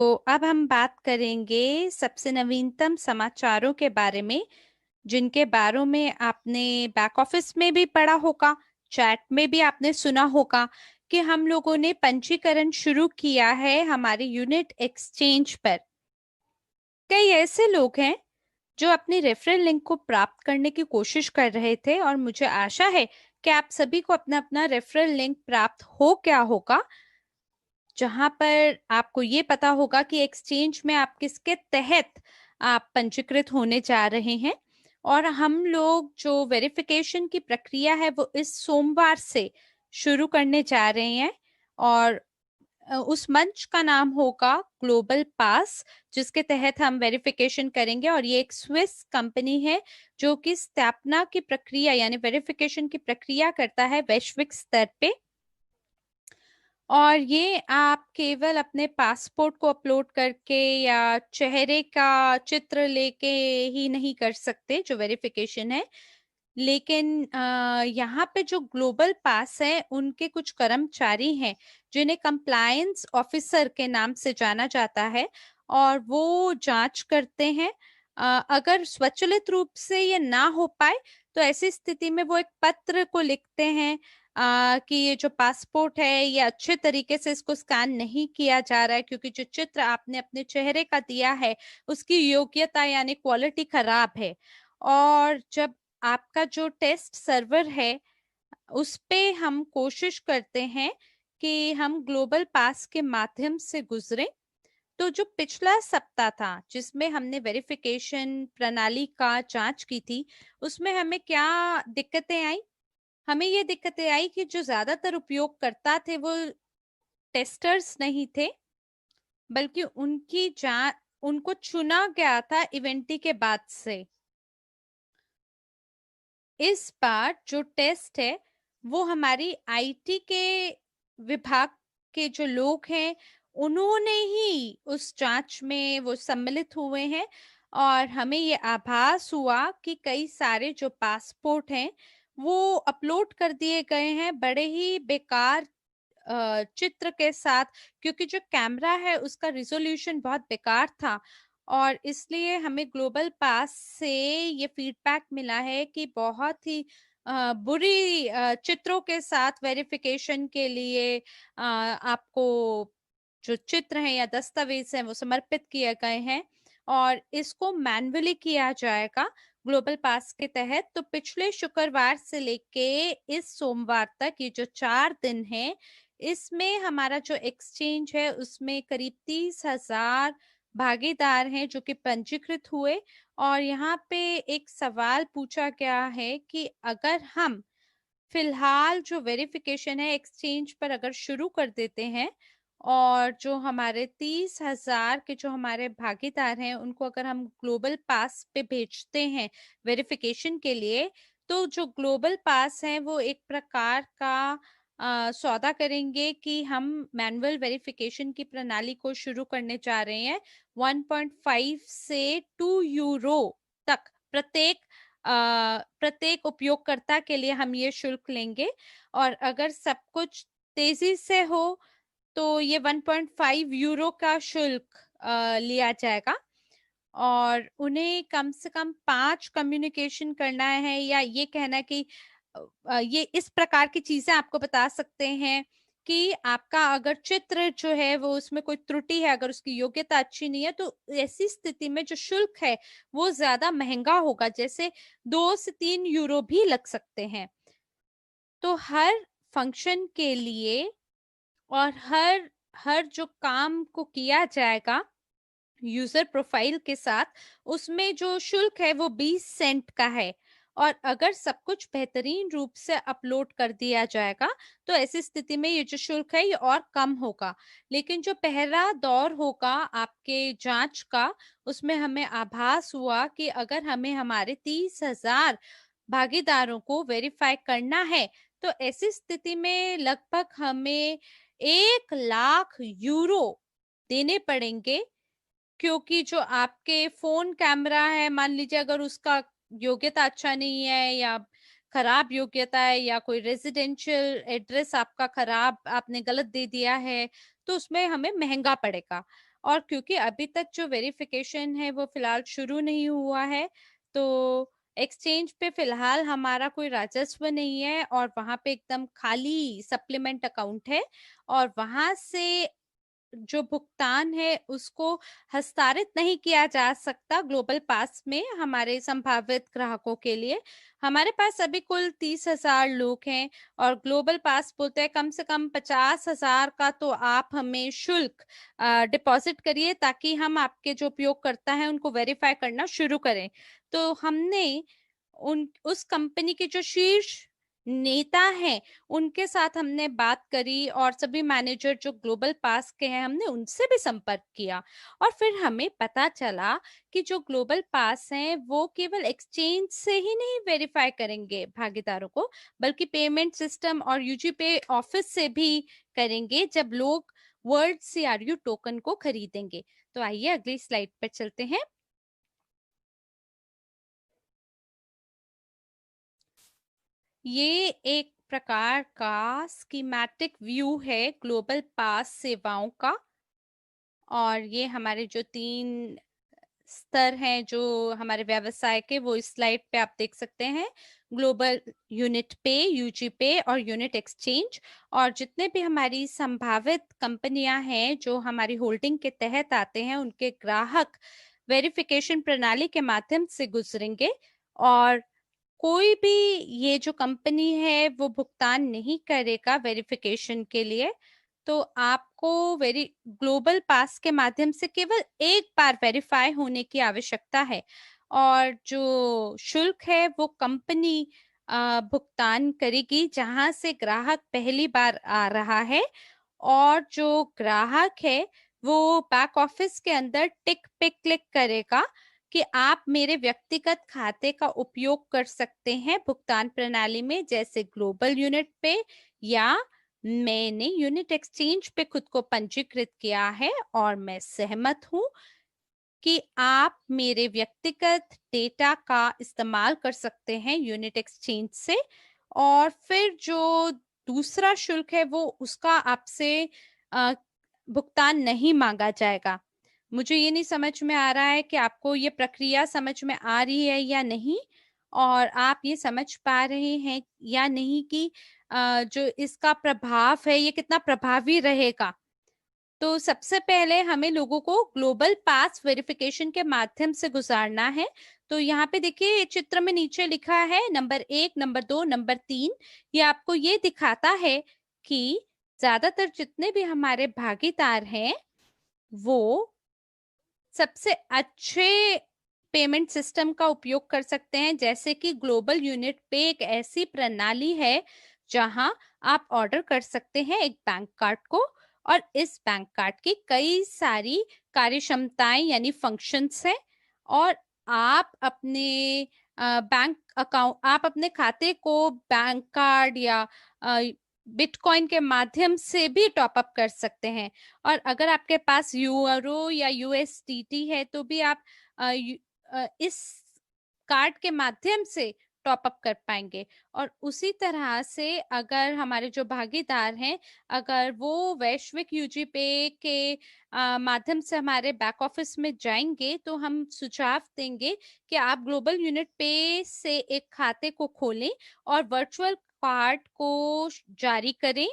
तो अब हम बात करेंगे सबसे नवीनतम समाचारों के बारे में, जिनके बारे में आपने बैक ऑफिस में भी पढ़ा होगा, चैट में भी आपने सुना होगा कि हम लोगों ने पंजीकरण शुरू किया है हमारे यूनिट एक्सचेंज पर। कई ऐसे लोग हैं जो अपनी रेफरल लिंक को प्राप्त करने की कोशिश कर रहे थे और मुझे आशा है कि आप सभी को अपना अपना रेफरल लिंक प्राप्त हो गया होगा, जहां पर आपको ये पता होगा कि एक्सचेंज में आप किसके तहत आप पंजीकृत होने जा रहे हैं। और हम लोग जो वेरिफिकेशन की प्रक्रिया है वो इस सोमवार से शुरू करने जा रहे हैं। और उस मंच का नाम होगा ग्लोबल पास, जिसके तहत हम वेरिफिकेशन करेंगे। और ये एक स्विस कंपनी है जो कि स्थापना की प्रक्रिया यानी वेरिफिकेशन की प्रक्रिया करता है वैश्विक स्तर पे। और ये आप केवल अपने पासपोर्ट को अपलोड करके या चेहरे का चित्र लेके ही नहीं कर सकते जो वेरिफिकेशन है, लेकिन यहाँ पे जो ग्लोबल पास है उनके कुछ कर्मचारी हैं जिन्हें कंप्लायंस ऑफिसर के नाम से जाना जाता है, और वो जांच करते हैं। अगर स्वचालित रूप से ये ना हो पाए तो ऐसी स्थिति में वो एक पत्र को लिखते हैं कि ये जो पासपोर्ट है ये अच्छे तरीके से इसको स्कैन नहीं किया जा रहा है, क्योंकि जो चित्र आपने अपने चेहरे का दिया है उसकी योग्यता यानी क्वालिटी खराब है। और जब आपका जो टेस्ट सर्वर है उस पे हम कोशिश करते हैं कि हम ग्लोबल पास के माध्यम से गुजरें। तो जो पिछला सप्ताह था जिसमें हमने वेरिफिकेशन प्रणाली का जांच की थी, उसमें हमें क्या दिक्कतें आई? हमें ये दिक्कतें आई कि जो ज्यादातर उपयोगकर्ता थे वो टेस्टर्स नहीं थे, बल्कि उनको चुना गया था इवेंटी के बाद से। इस बार जो टेस्ट है वो हमारी आईटी के विभाग के जो लोग हैं उन्होंने ही उस जांच में वो सम्मिलित हुए हैं। और हमें ये आभास हुआ कि कई सारे जो पासपोर्ट हैं वो अपलोड कर दिए गए हैं बड़े ही बेकार चित्र के साथ, क्योंकि जो कैमरा है उसका रिजोल्यूशन बहुत बेकार था। और इसलिए हमें ग्लोबल पास से ये फीडबैक मिला है कि बहुत ही बुरी चित्रों के साथ वेरिफिकेशन के लिए आपको जो चित्र हैं या दस्तावेज हैं वो समर्पित किए गए हैं, और इसको मैन्युअली किया जाएगा ग्लोबल पास के तहत। तो पिछले शुक्रवार से लेके इस सोमवार तक ये जो 4 दिन है, इसमें हमारा जो एक्सचेंज है उसमें करीब 30,000 भागीदार हैं जो कि पंजीकृत हुए। और यहाँ पे एक सवाल पूछा गया है कि अगर हम फिलहाल जो वेरिफिकेशन है एक्सचेंज पर अगर शुरू कर देते हैं और जो हमारे 30,000 के जो हमारे भागीदार हैं उनको अगर हम ग्लोबल पास पे भेजते हैं वेरिफिकेशन के लिए, तो जो ग्लोबल पास है वो एक प्रकार का सौदा करेंगे कि हम मैनुअल वेरिफिकेशन की प्रणाली को शुरू करने जा रहे हैं। 1.5 से 2 यूरो तक प्रत्येक उपयोगकर्ता के लिए हम ये शुल्क लेंगे। और अगर सब कुछ तेजी से हो तो ये 1.5 यूरो का शुल्क लिया जाएगा। और उन्हें कम से कम 5 कम्युनिकेशन करना है, या ये कहना है कि ये इस प्रकार की चीजें आपको बता सकते हैं कि आपका अगर चित्र जो है वो उसमें कोई त्रुटि है, अगर उसकी योग्यता अच्छी नहीं है, तो ऐसी स्थिति में जो शुल्क है वो ज्यादा महंगा होगा, जैसे 2 से 3 यूरो भी लग सकते हैं। तो हर फंक्शन के लिए और हर हर जो काम को किया जाएगा यूजर प्रोफाइल के साथ, उसमें जो शुल्क है वो 20 सेंट का है। और अगर सब कुछ बेहतरीन रूप से अपलोड कर दिया जाएगा तो ऐसी स्थिति में ये जो शुल्क है ये और कम होगा। लेकिन जो पहला दौर होगा आपके जांच का, उसमें हमें आभास हुआ कि अगर हमें हमारे 30,000 भागीदारों को वेरीफाई करना है तो ऐसी स्थिति में लगभग हमें 1 लाख यूरो देने पड़ेंगे, क्योंकि जो आपके फोन कैमरा है, मान लीजिए अगर उसका योग्यता अच्छा नहीं है या खराब योग्यता है, या कोई रेजिडेंशियल एड्रेस आपका खराब आपने गलत दे दिया है, तो उसमें हमें महंगा पड़ेगा। और क्योंकि अभी तक जो वेरिफिकेशन है वो फिलहाल शुरू नहीं हुआ है, तो एक्सचेंज पे फिलहाल हमारा कोई राजस्व नहीं है और वहां पे एकदम खाली सप्लीमेंट अकाउंट है, और वहां से जो भुगतान है उसको हस्तांतरित नहीं किया जा सकता ग्लोबल पास में हमारे संभावित ग्राहकों के लिए। हमारे पास अभी कुल 30,000 लोग हैं, और ग्लोबल पास बोलते हैं कम से कम 50,000 का तो आप हमें शुल्क डिपॉजिट करिए, ताकि हम आपके जो उपयोगकर्ता हैं उनको वेरीफाई करना शुरू करें। तो हमने उस कंपनी के जो शीर्ष नेता हैं उनके साथ हमने बात करी, और सभी मैनेजर जो ग्लोबल पास के हैं हमने उनसे भी संपर्क किया, और फिर हमें पता चला कि जो ग्लोबल पास हैं वो केवल एक्सचेंज से ही नहीं वेरीफाई करेंगे भागीदारों को, बल्कि पेमेंट सिस्टम और यूजी पे ऑफिस से भी करेंगे जब लोग वर्ल्ड सीआरयू टोकन को खरीदेंगे। तो आइए अगली स्लाइड पर चलते हैं। ये एक प्रकार का स्कीमेटिक व्यू है ग्लोबल पास सेवाओं का, और ये हमारे जो 3 स्तर हैं जो हमारे व्यवसाय के, वो इस स्लाइड पे आप देख सकते हैं। ग्लोबल यूनिट पे, यूजी पे और यूनिट एक्सचेंज। और जितने भी हमारी संभावित कंपनियां हैं जो हमारी होल्डिंग के तहत आते हैं, उनके ग्राहक वेरिफिकेशन प्रणाली के माध्यम से गुजरेंगे, और कोई भी ये जो कंपनी है वो भुगतान नहीं करेगा वेरिफिकेशन के लिए। तो आपको ग्लोबल पास के माध्यम से केवल एक बार वेरीफाई होने की आवश्यकता है, और जो शुल्क है वो कंपनी भुगतान करेगी जहां से ग्राहक पहली बार आ रहा है, और जो ग्राहक है वो बैक ऑफिस के अंदर टिक पे क्लिक करेगा कि आप मेरे व्यक्तिगत खाते का उपयोग कर सकते हैं भुगतान प्रणाली में, जैसे ग्लोबल यूनिट पे, या मैंने यूनिट एक्सचेंज पे खुद को पंजीकृत किया है और मैं सहमत हूं कि आप मेरे व्यक्तिगत डेटा का इस्तेमाल कर सकते हैं यूनिट एक्सचेंज से। और फिर जो दूसरा शुल्क है वो उसका आपसे अ, भुगतान नहीं मांगा जाएगा। मुझे ये नहीं समझ में आ रहा है कि आपको ये प्रक्रिया समझ में आ रही है या नहीं, और आप ये समझ पा रहे हैं या नहीं कि जो इसका प्रभाव है ये कितना प्रभावी रहेगा। तो सबसे पहले हमें लोगों को ग्लोबल पास वेरिफिकेशन के माध्यम से गुजारना है। तो यहाँ पे देखिए चित्र में नीचे लिखा है नंबर 1, नंबर 2, नंबर 3। ये आपको ये दिखाता है कि ज्यादातर जितने भी हमारे भागीदार हैं वो सबसे अच्छे पेमेंट सिस्टम का उपयोग कर सकते हैं, जैसे कि ग्लोबल यूनिट पे एक ऐसी प्रणाली है जहां आप ऑर्डर कर सकते हैं एक बैंक कार्ड को, और इस बैंक कार्ड की कई सारी कार्यक्षमताएं यानी फंक्शंस हैं, और आप अपने बैंक अकाउंट, आप अपने खाते को बैंक कार्ड या बिटकॉइन के माध्यम से भी टॉप अप कर सकते हैं। और अगर आपके पास यूरो या यूएसडीटी है तो भी आप इस कार्ड के माध्यम से टॉप अप कर पाएंगे। और उसी तरह से अगर हमारे जो भागीदार हैं, अगर वो वैश्विक यूजी पे के माध्यम से हमारे बैक ऑफिस में जाएंगे, तो हम सुझाव देंगे कि आप ग्लोबल यूनिट पे से एक खाते को खोलें और वर्चुअल कार्ड को जारी करें।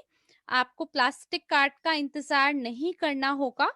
आपको प्लास्टिक कार्ड का इंतजार नहीं करना होगा।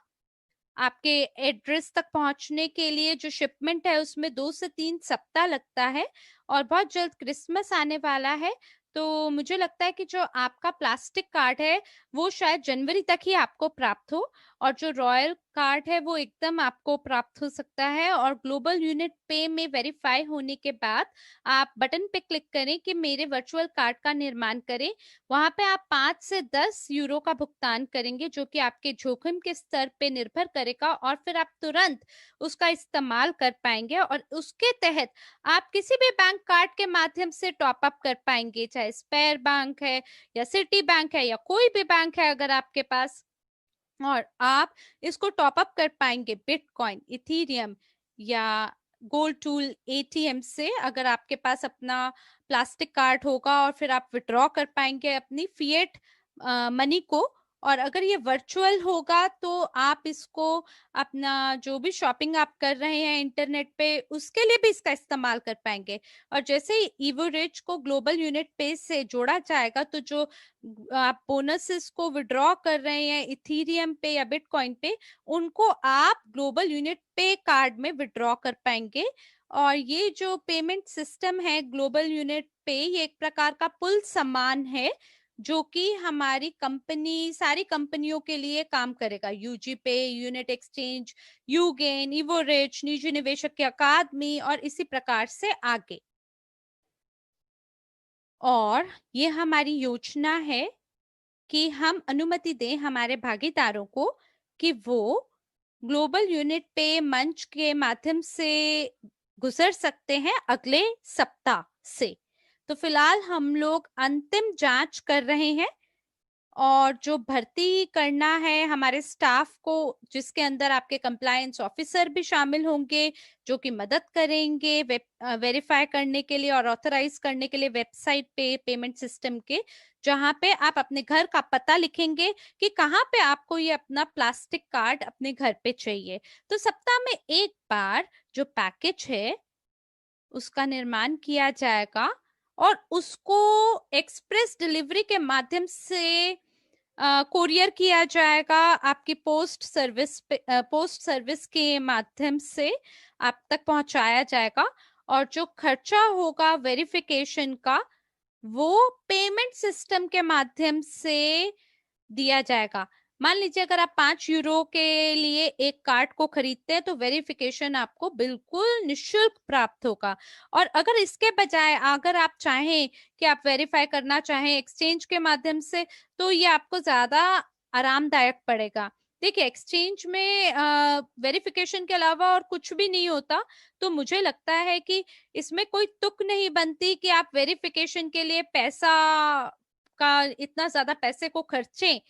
आपके एड्रेस तक पहुंचने के लिए जो शिपमेंट है उसमें 2 से 3 सप्ताह लगता है, और बहुत जल्द क्रिसमस आने वाला है। तो मुझे लगता है कि जो आपका प्लास्टिक कार्ड है वो शायद जनवरी तक ही आपको प्राप्त हो, और जो रॉयल कार्ड है वो एकदम आपको प्राप्त हो सकता है। और ग्लोबल यूनिट पे में वेरीफाई होने के बाद आप बटन पे क्लिक करें कि मेरे वर्चुअल कार्ड का निर्माण करें। वहां पे आप 5 से 10 यूरो का भुगतान करेंगे, जो कि आपके जोखिम के स्तर पे निर्भर करेगा, और फिर आप तुरंत उसका इस्तेमाल कर पाएंगे, और उसके तहत आप किसी भी बैंक कार्ड के माध्यम से टॉप अप कर पाएंगे, चाहे स्पेयर बैंक है या सिटी बैंक है या कोई भी बैंक है अगर आपके पास, और आप इसको टॉप अप कर पाएंगे बिटकॉइन, इथीरियम या गोल्ड टूल एटीएम से, अगर आपके पास अपना प्लास्टिक कार्ड होगा, और फिर आप विड्रॉ कर पाएंगे अपनी फिएट मनी को, और अगर ये वर्चुअल होगा तो आप इसको अपना जो भी शॉपिंग आप कर रहे हैं इंटरनेट पे उसके लिए भी इसका इस्तेमाल कर पाएंगे। और जैसे ही इवोरिच को ग्लोबल यूनिट पे से जोड़ा जाएगा तो जो आप बोनसेस को विड्रॉ कर रहे हैं इथीरियम पे या बिटकॉइन पे, उनको आप ग्लोबल यूनिट पे कार्ड में विड्रॉ कर पाएंगे। और ये जो पेमेंट सिस्टम है ग्लोबल यूनिट पे, ये एक प्रकार का पुल समान है जो कि हमारी कंपनी सारी कंपनियों के लिए काम करेगा। यूजी पे, यूनिट एक्सचेंज, यूगेन, इवोरिच, निजी निवेशक की अकादमी और इसी प्रकार से आगे। और ये हमारी योजना है कि हम अनुमति दें हमारे भागीदारों को कि वो ग्लोबल यूनिट पे मंच के माध्यम से गुजर सकते हैं अगले सप्ताह से। तो फिलहाल हम लोग अंतिम जांच कर रहे हैं और जो भर्ती करना है हमारे स्टाफ को, जिसके अंदर आपके कंप्लायंस ऑफिसर भी शामिल होंगे जो कि मदद करेंगे वेरीफाई करने के लिए और ऑथराइज करने के लिए वेबसाइट पे पेमेंट सिस्टम के, जहां पे आप अपने घर का पता लिखेंगे कि कहाँ पे आपको ये अपना प्लास्टिक कार्ड अपने घर पे चाहिए। तो सप्ताह में एक बार जो पैकेज है उसका निर्माण किया जाएगा और उसको एक्सप्रेस डिलीवरी के माध्यम से कोरियर किया जाएगा आपकी पोस्ट सर्विस के माध्यम से आप तक पहुंचाया जाएगा। और जो खर्चा होगा वेरिफिकेशन का वो पेमेंट सिस्टम के माध्यम से दिया जाएगा। मान लीजिए अगर आप 5 यूरो के लिए एक कार्ड को खरीदते हैं तो वेरिफिकेशन आपको बिल्कुल निशुल्क प्राप्त होगा। और अगर इसके बजाय अगर आप चाहें कि आप वेरीफाई करना चाहें एक्सचेंज के माध्यम से, तो ये आपको ज्यादा आरामदायक पड़ेगा। देखिए एक्सचेंज में वेरिफिकेशन के अलावा और कुछ भी नहीं होता, तो मुझे लगता है कि इसमें कोई तुक नहीं बनती कि आप वेरिफिकेशन के लिए पैसा का इतना ज्यादा पैसे को खर्चें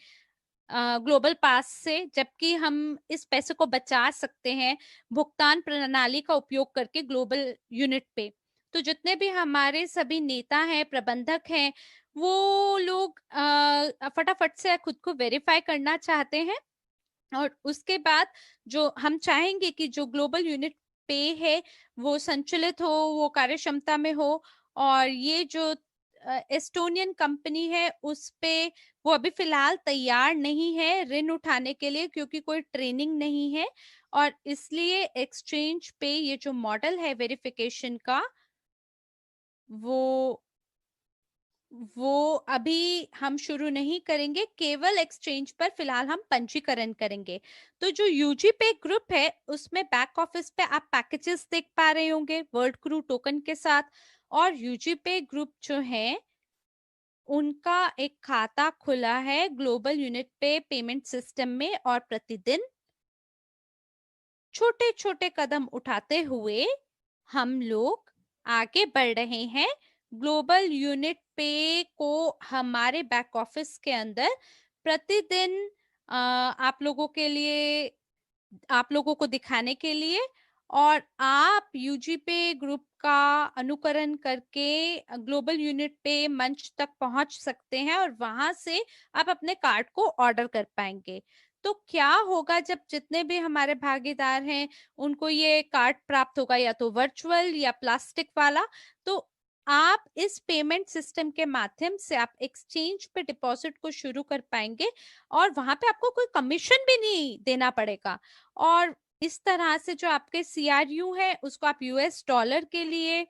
ग्लोबल पास से, जबकि हम इस पैसे को बचा सकते हैं भुगतान प्रणाली का उपयोग करके ग्लोबल यूनिट पे। तो जितने भी हमारे सभी नेता हैं, प्रबंधक हैं, वो लोग फटाफट से खुद को वेरीफाई करना चाहते हैं। और उसके बाद जो हम चाहेंगे कि जो ग्लोबल यूनिट पे है वो संचालित हो, वो कार्यक्षमता में हो। और ये जो एस्टोनियन कंपनी है उस पे वो अभी फिलहाल तैयार नहीं है ऋण उठाने के लिए, क्योंकि कोई ट्रेनिंग नहीं है। और इसलिए एक्सचेंज पे ये जो मॉडल है वेरिफिकेशन का वो वो अभी हम शुरू नहीं करेंगे, केवल एक्सचेंज पर फिलहाल हम पंजीकरण करेंगे। तो जो यूजी पे ग्रुप है उसमें बैक ऑफिस पे आप पैकेजेस देख पा रहे होंगे वर्ल्ड क्रू टोकन के साथ। और यूजी पे ग्रुप जो है उनका एक खाता खुला है ग्लोबल यूनिट पे पेमेंट सिस्टम में, और प्रतिदिन छोटे छोटे कदम उठाते हुए हम लोग आगे बढ़ रहे हैं ग्लोबल यूनिट पे को हमारे बैक ऑफिस के अंदर प्रतिदिन आप लोगों को दिखाने के लिए। और आप यूजीपे ग्रुप का अनुकरण करके ग्लोबल यूनिट पे मंच तक पहुंच सकते हैं और वहां से आप अपने कार्ड को ऑर्डर कर पाएंगे। तो क्या होगा जब जितने भी हमारे भागीदार हैं उनको ये कार्ड प्राप्त होगा, या तो वर्चुअल या प्लास्टिक वाला, तो आप इस पेमेंट सिस्टम के माध्यम से आप एक्सचेंज पे डिपॉजिट को शुरू कर पाएंगे और वहां पे आपको कोई कमीशन भी नहीं देना पड़ेगा। और इस तरह से जो आपके सीआरयू है उसको आप यूएस डॉलर के लिए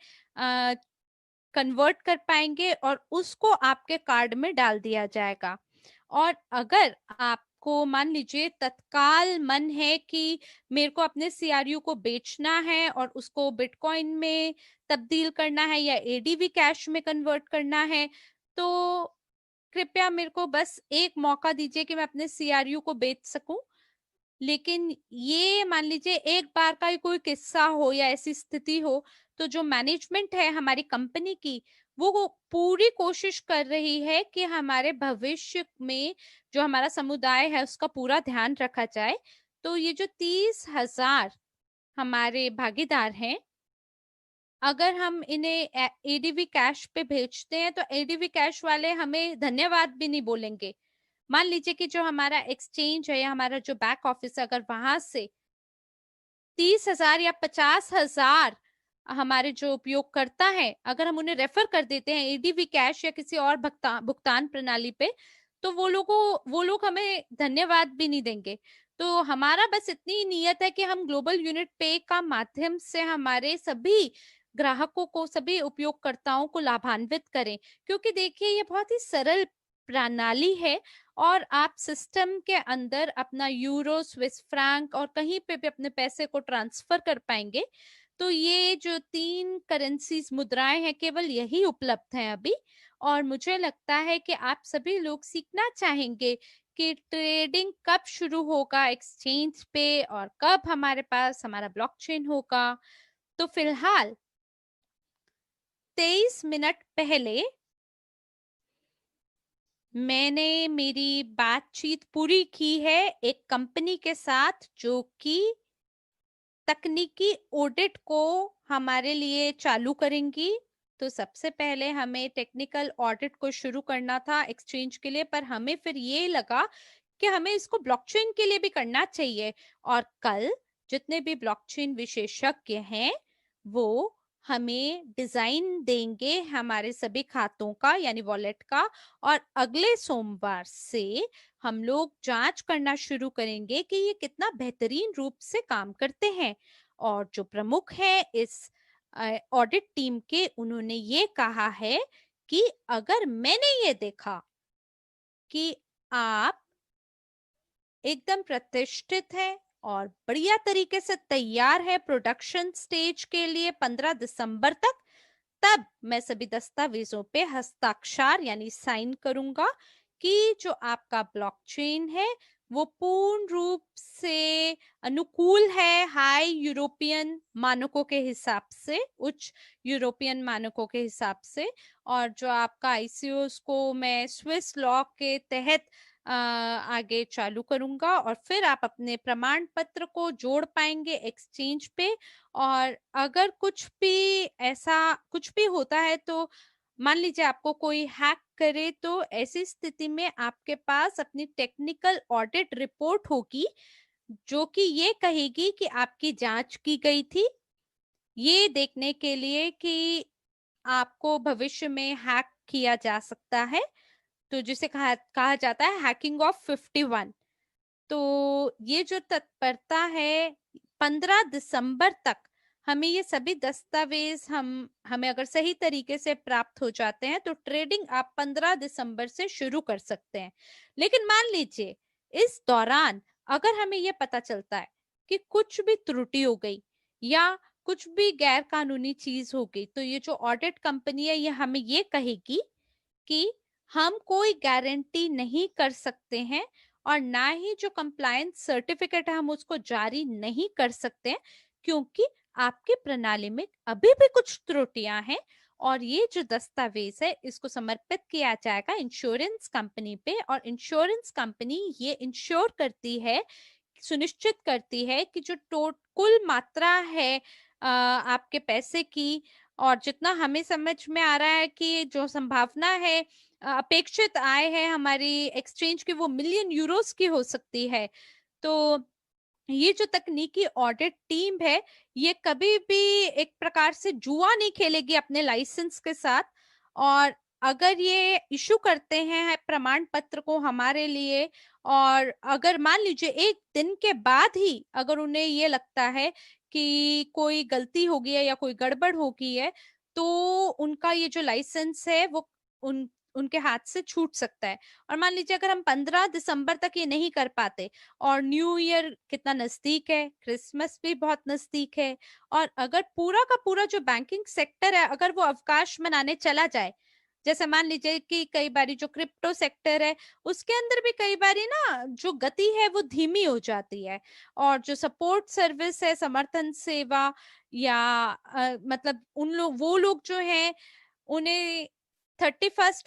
कन्वर्ट कर पाएंगे और उसको आपके कार्ड में डाल दिया जाएगा। और अगर आपको मान लीजिए तत्काल मन है कि मेरे को अपने सीआरयू को बेचना है और उसको बिटकॉइन में तब्दील करना है या एडीवी कैश में कन्वर्ट करना है, तो कृपया मेरे को बस एक मौका दीजिए कि मैं अपने सीआरयू को बेच सकूं। लेकिन ये मान लीजिए एक बार का ही कोई किस्सा हो या ऐसी स्थिति हो, तो जो मैनेजमेंट है हमारी कंपनी की वो पूरी कोशिश कर रही है कि हमारे भविष्य में जो हमारा समुदाय है उसका पूरा ध्यान रखा जाए। तो ये जो 30,000 हमारे भागीदार हैं, अगर हम इन्हें एडीवी कैश पे भेजते हैं तो एडीवी कैश वाले हमें धन्यवाद भी नहीं बोलेंगे, मान लीजिए कि जो हमारा एक्सचेंज है या हमारा जो बैक ऑफिस है, अगर वहां से 30,000 या 50,000 हमारे जो उपयोगकर्ता है, अगर हम उन्हें रेफर कर देते हैं एडीवी कैश या किसी और भुगतान प्रणाली पे, तो वो लोग हमें धन्यवाद भी नहीं देंगे। तो हमारा बस इतनी नियत है कि हम ग्लोबल यूनिट पे का माध्यम से हमारे सभी ग्राहकों को, सभी उपयोगकर्ताओं को लाभान्वित करें। क्योंकि देखिए, ये बहुत ही सरल प्रणाली है और आप सिस्टम के अंदर अपना यूरो, स्विस फ्रैंक और कहीं पे भी अपने पैसे को ट्रांसफर कर पाएंगे। तो ये जो 3 करेंसीज मुद्राएं हैं, केवल यही उपलब्ध हैं अभी। और मुझे लगता है कि आप सभी लोग सीखना चाहेंगे कि ट्रेडिंग कब शुरू होगा एक्सचेंज पे और कब हमारे पास हमारा ब्लॉकचेन होगा। तो फिलहाल 23 मिनट पहले मैंने मेरी बातचीत पूरी की है एक कंपनी के साथ जो कि तकनीकी ऑडिट को हमारे लिए चालू करेंगी। तो सबसे पहले हमें टेक्निकल ऑडिट को शुरू करना था एक्सचेंज के लिए, पर हमें फिर ये लगा कि हमें इसको ब्लॉकचेन के लिए भी करना चाहिए। और कल जितने भी ब्लॉकचेन विशेषज्ञ हैं वो हमें डिजाइन देंगे हमारे सभी खातों का, यानी वॉलेट का। और अगले सोमवार से हम लोग जांच करना शुरू करेंगे कि ये कितना बेहतरीन रूप से काम करते हैं। और जो प्रमुख है इस ऑडिट टीम के, उन्होंने ये कहा है कि अगर मैंने ये देखा कि आप एकदम प्रतिष्ठित है और बढ़िया तरीके से तैयार है प्रोडक्शन स्टेज के लिए 15 दिसंबर तक, तब मैं सभी दस्तावेजों पे हस्ताक्षर यानी साइन करूंगा कि जो आपका ब्लॉकचेन है वो पूर्ण रूप से अनुकूल है हाई यूरोपियन मानकों के हिसाब से, उच्च यूरोपियन मानकों के हिसाब से। और जो आपका आईसीओस को मैं स्विस लॉ के तहत आगे चालू करूंगा और फिर आप अपने प्रमाण पत्र को जोड़ पाएंगे एक्सचेंज पे। और अगर कुछ भी ऐसा कुछ भी होता है, तो मान लीजिए आपको कोई हैक करे, तो ऐसी स्थिति में आपके पास अपनी टेक्निकल ऑडिट रिपोर्ट होगी जो कि ये कहेगी कि आपकी जांच की गई थी, ये देखने के लिए कि आपको भविष्य में हैक किया जा सकता है। तो जिसे कहा जाता है हैकिंग ऑफ 51। तो ये जो तत्परता है, 15 दिसंबर तक हमें ये सभी दस्तावेज हमें अगर सही तरीके से प्राप्त हो जाते हैं तो ट्रेडिंग आप 15 दिसंबर से शुरू कर सकते हैं। लेकिन मान लीजिए इस दौरान अगर हमें ये पता चलता है कि कुछ भी त्रुटि हो गई या कुछ भी गैर कानूनी चीज हो गई, तो ये जो ऑडिट कंपनी है ये हमें ये कहेगी कि हम कोई गारंटी नहीं कर सकते हैं और ना ही जो कंप्लायंस सर्टिफिकेट है हम उसको जारी नहीं कर सकते हैं, क्योंकि आपकी प्रणाली में अभी भी कुछ त्रुटियां हैं। और ये जो दस्तावेज है इसको समर्पित किया जाएगा इंश्योरेंस कंपनी पे, और इंश्योरेंस कंपनी ये इंश्योर करती है, सुनिश्चित करती है कि जो कुल मात्रा है आपके पैसे की, और जितना हमें समझ में आ रहा है कि जो संभावना है, अपेक्षित आय है हमारी एक्सचेंज की, वो मिलियन यूरोस की हो सकती है। तो ये जो तकनीकी ऑडिट टीम है ये कभी भी एक प्रकार से जुआ नहीं खेलेगी अपने लाइसेंस के साथ। और अगर ये इशू करते हैं प्रमाण पत्र को हमारे लिए, और अगर मान लीजिए एक दिन के बाद ही अगर उन्हें ये लगता है कि कोई गलती हो गई है या कोई गड़बड़ हो गई है, तो उनका ये जो लाइसेंस है वो उनके हाथ से छूट सकता है। और मान लीजिए अगर हम 15 दिसंबर तक ये नहीं कर पाते, और न्यू ईयर कितना नजदीक है, क्रिसमस भी बहुत नजदीक है, और अगर पूरा का पूरा जो बैंकिंग सेक्टर है अगर वो अवकाश मनाने चला जाए, जैसे मान लीजिए कि कई बारी जो क्रिप्टो सेक्टर है उसके अंदर भी कई बारी ना जो गति है वो धीमी हो जाती है, और जो सपोर्ट सर्विस है, समर्थन सेवा, या मतलब उन लोग वो लोग जो हैं उन्हें 31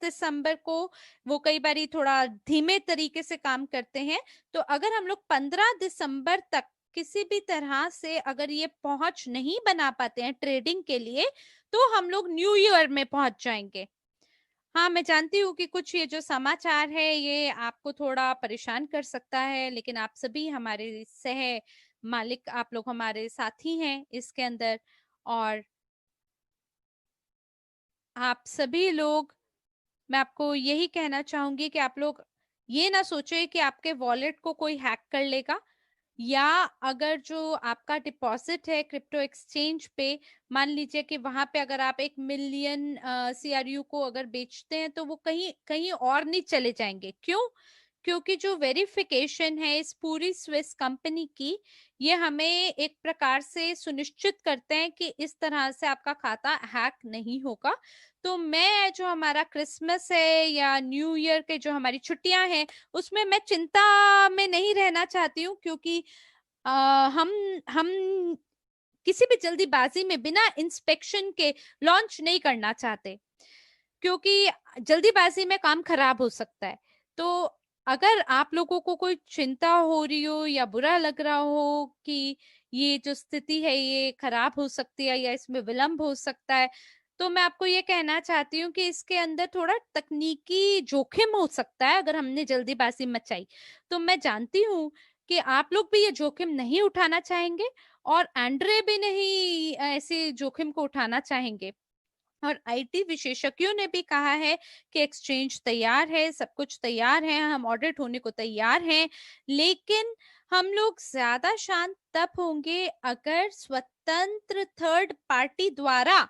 दिसंबर को वो कई बारी थोड़ा धीमे तरीके से काम करते हैं। तो अगर हम लोग 15 दिसंबर तक किसी भी तरह से अगर ये पहुंच नहीं बना पाते हैं ट्रेडिंग के लिए, तो हम लोग न्यू ईयर में पहुंच जाएंगे। हाँ, मैं जानती हूँ कि कुछ ये जो समाचार है ये आपको थोड़ा परेशान कर सकता है, लेकिन आप सभी हमारे सह मालिक, आप लोग हमारे साथी हैं इसके अंदर। और आप सभी लोग, मैं आपको यही कहना चाहूंगी कि आप लोग ये ना सोचे कि आपके वॉलेट को कोई हैक कर लेगा, या अगर जो आपका डिपॉजिट है क्रिप्टो एक्सचेंज पे, मान लीजिए कि वहां पे अगर आप 1 मिलियन CRU को अगर बेचते हैं तो वो कहीं कहीं और नहीं चले जाएंगे। क्यों? क्योंकि जो वेरिफिकेशन है इस पूरी स्विस कंपनी की, ये हमें एक प्रकार से सुनिश्चित करते हैं कि इस तरह से आपका खाता हैक नहीं होगा। तो मैं जो हमारा क्रिसमस है या न्यू ईयर के जो हमारी छुट्टियां हैं, उसमें मैं चिंता में नहीं रहना चाहती हूँ, क्योंकि अ, हम किसी भी जल्दीबाजी में बिना इंस्पेक्शन के लॉन्च नहीं करना चाहते, क्योंकि जल्दीबाजी में काम खराब हो सकता है। तो अगर आप लोगों को कोई चिंता हो रही हो या बुरा लग रहा हो कि ये जो स्थिति है ये खराब हो सकती है या इसमें विलंब हो सकता है, तो मैं आपको ये कहना चाहती हूँ कि इसके अंदर थोड़ा तकनीकी जोखिम हो सकता है अगर हमने जल्दीबाजी मचाई। तो मैं जानती हूँ कि आप लोग भी ये जोखिम नहीं उठाना चाहेंगे, और एंड्रे भी नहीं ऐसे जोखिम को उठाना चाहेंगे। और IT विशेषज्ञों ने भी कहा है कि एक्सचेंज तैयार है, सब कुछ तैयार है, हम ऑडिट होने को तैयार हैं, लेकिन हम लोग ज्यादा शांत तब होंगे अगर स्वतंत्र थर्ड पार्टी द्वारा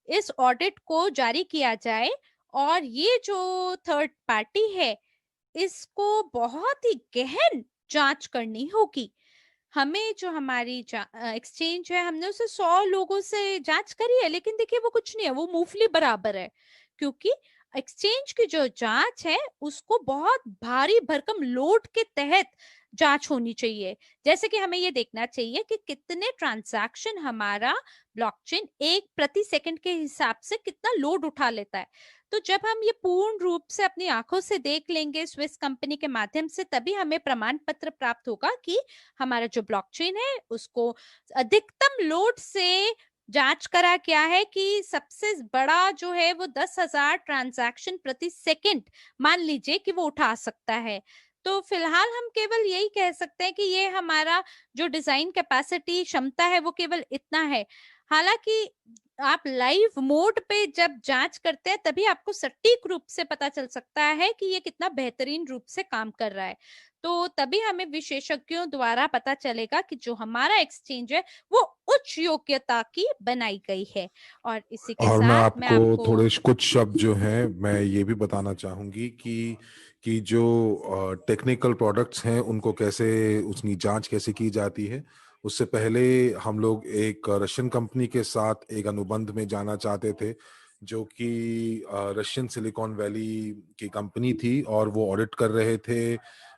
इस ऑडिट को जारी किया जाए। और ये जो थर्ड पार्टी है, इसको बहुत ही गहन जांच करनी होगी। हमें जो हमारी एक्सचेंज है, हमने उसे 100 लोगों से जांच करी है, लेकिन देखिए वो कुछ नहीं है, वो मूंगफली बराबर है। क्योंकि एक्सचेंज की जो जांच है उसको बहुत भारी भरकम लोड के तहत जांच होनी चाहिए। जैसे कि हमें ये देखना चाहिए कि कितने ट्रांजैक्शन हमारा ब्लॉकचेन एक प्रति सेकंड के हिसाब से कितना लोड उठा लेता है। तो जब हम ये पूर्ण रूप से अपनी आंखों से देख लेंगे स्विस कंपनी के माध्यम से, तभी हमें प्रमाण पत्र प्राप्त होगा कि हमारा जो ब्लॉकचेन है उसको अधिकतम लोड से जांच करा क्या है कि सबसे बड़ा जो है वो 10,000 ट्रांजैक्शन प्रति सेकंड मान लीजिए कि वो उठा सकता है। तो फिलहाल हम केवल यही कह सकते हैं कि ये हमारा जो डिजाइन कैपेसिटी क्षमता है वो केवल इतना है। हालांकि आप लाइव मोड पे जब जांच करते हैं तभी आपको सटीक रूप से पता चल सकता है कि ये कितना बेहतरीन रूप से काम कर रहा है। तो तभी हमें विशेषज्ञों द्वारा पता चलेगा कि जो हमारा एक्सचेंज है वो उच्च योग्यता की बनाई गई है। और इसी के और मैं साथ मैं आपको आपको थोड़े कुछ शब्द जो हैं मैं ये भी बताना चाहूंगी कि जो टेक्निकल प्रोडक्ट्स हैं उनको कैसे उसकी जांच कैसे की जाती है। उससे पहले हम लोग एक रशियन कंपनी के साथ एक अनुबंध में जाना चाहते थे, जो कि रशियन सिलिकॉन वैली की कंपनी थी, और वो ऑडिट कर रहे थे।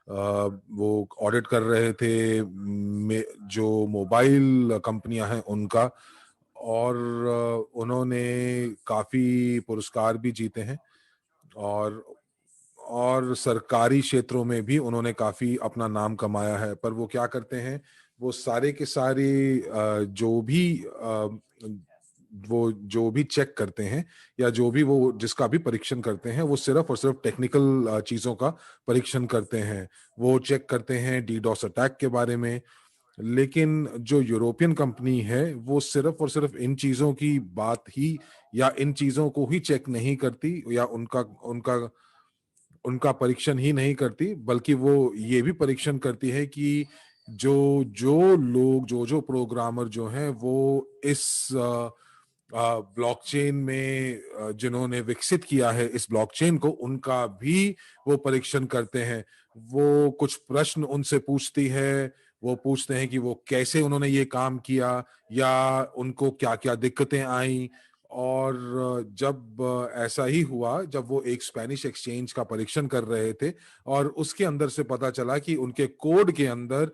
वो ऑडिट कर रहे थे जो मोबाइल कंपनियां हैं उनका। और उन्होंने काफी पुरस्कार भी जीते हैं, और सरकारी क्षेत्रों में भी उन्होंने काफी अपना नाम कमाया है। पर वो क्या करते हैं, वो सारे के सारे वो जो भी चेक करते हैं या जो भी वो जिसका भी परीक्षण करते हैं, वो सिर्फ और सिर्फ टेक्निकल चीजों का परीक्षण करते हैं। वो चेक करते हैं डीडोस अटैक के बारे में। लेकिन जो यूरोपियन कंपनी है वो सिर्फ और सिर्फ इन चीजों की बात ही या इन चीजों को ही चेक नहीं करती, या उनका उनका उनका परीक्षण ही नहीं करती, बल्कि वो ये भी परीक्षण करती है कि जो जो लोग जो जो प्रोग्रामर जो हैं वो इस ब्लॉकचेन में जिन्होंने विकसित किया है इस ब्लॉकचेन को, उनका भी वो परीक्षण करते हैं। वो कुछ प्रश्न उनसे पूछती है। वो पूछते हैं कि वो कैसे उन्होंने ये काम किया, या उनको क्या क्या दिक्कतें आई। और जब ऐसा ही हुआ, जब वो एक स्पेनिश एक्सचेंज का परीक्षण कर रहे थे, और उसके अंदर से पता चला कि उनके कोड के अंदर